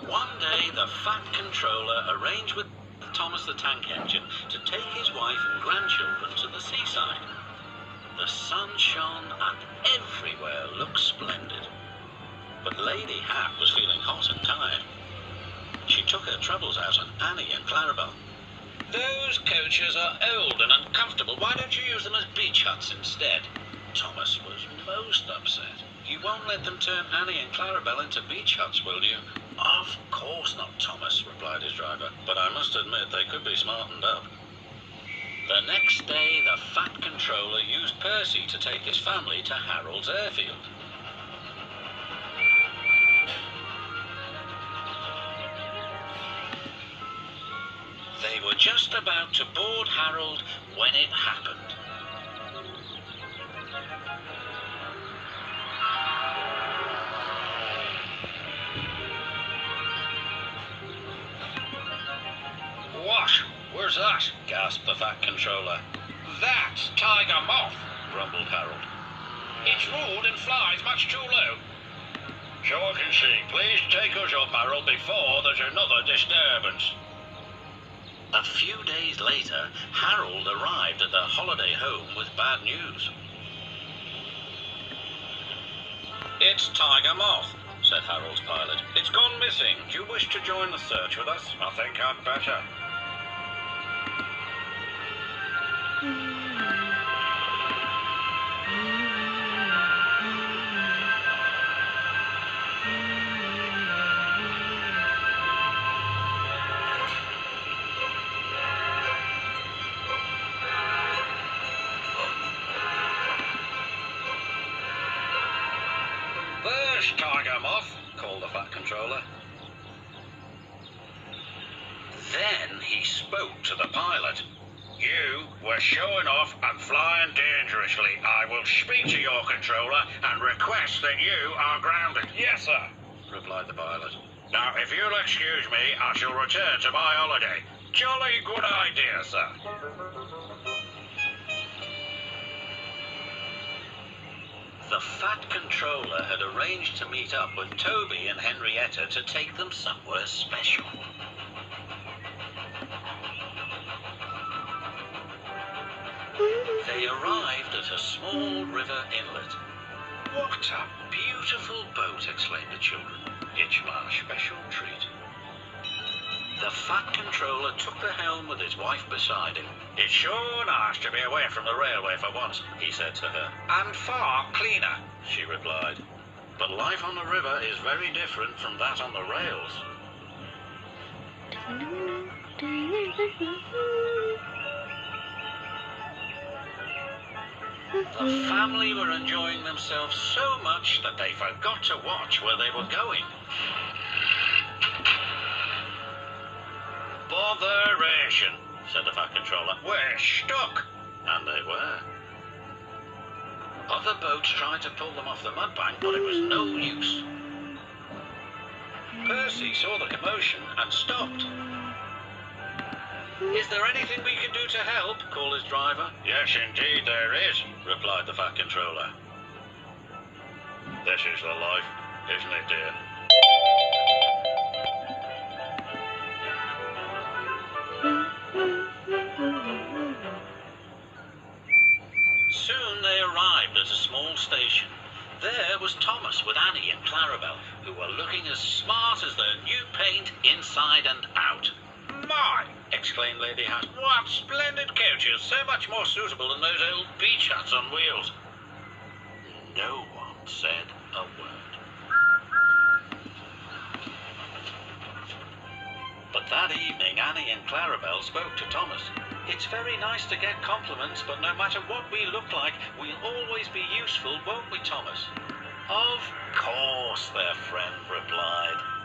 One day, the Fat Controller arranged with Thomas the Tank Engine to take his wife and grandchildren to the seaside. The sun shone and everywhere looked splendid. But Lady Hat was feeling hot and tired. She took her troubles out on Annie and Clarabel. "Those coaches are old and uncomfortable. Why don't you use them as beach huts instead?" Thomas was most upset. "You won't let them turn Annie and Clarabel into beach huts, will you?" "Of course not, Thomas," replied his driver. "But I must admit they could be smartened up." The next day, the Fat Controller used Percy to take his family to Harold's airfield. They were just about to board Harold when it happened. "What? Where's that?" gasped the Fat Controller. "That's Tiger Moth," grumbled Harold. "It's ruled and flies much too low." "So I can see. Please take us up, Harold, before there's another disturbance." A few days later, Harold arrived at their holiday home with bad news. "It's Tiger Moth," said Harold's pilot. "It's gone missing. Do you wish to join the search with us?" "I think I'd better." "There's Tiger Moth," called the Fat Controller. Then he spoke to the pilot. "You were showing off and flying dangerously. I will speak to your controller and request that you are grounded." "Yes, sir," replied the pilot. "Now, if you'll excuse me, I shall return to my holiday." "Jolly good idea, sir." The Fat Controller had arranged to meet up with Toby and Henrietta to take them somewhere special. They arrived at a small river inlet. "What a beautiful boat," exclaimed the children. "It's my special treat." The Fat Controller took the helm with his wife beside him. "It's sure nice to be away from the railway for once," he said to her. "And far cleaner," she replied. "But life on the river is very different from that on the rails." The family were enjoying themselves so much that they forgot to watch where they were going. "Botheration," said the Fat Controller. "We're stuck." And they were. Other boats tried to pull them off the mudbank, but it was no use. Percy saw the commotion and stopped. "Is there anything we can do to help?" called his driver. "Yes, indeed there is," replied the Fat Controller. "This is the life, isn't it, dear?" Soon they arrived at a small station. There was Thomas with Annie and Clarabel, who were looking as smart as their new paint inside and out. "My!" exclaimed Lady Hat. "What splendid coaches! So much more suitable than those old beach huts on wheels." No one said a word. But that evening, Annie and Clarabel spoke to Thomas. "It's very nice to get compliments, but no matter what we look like, we'll always be useful, won't we, Thomas?" "Of course," their friend replied.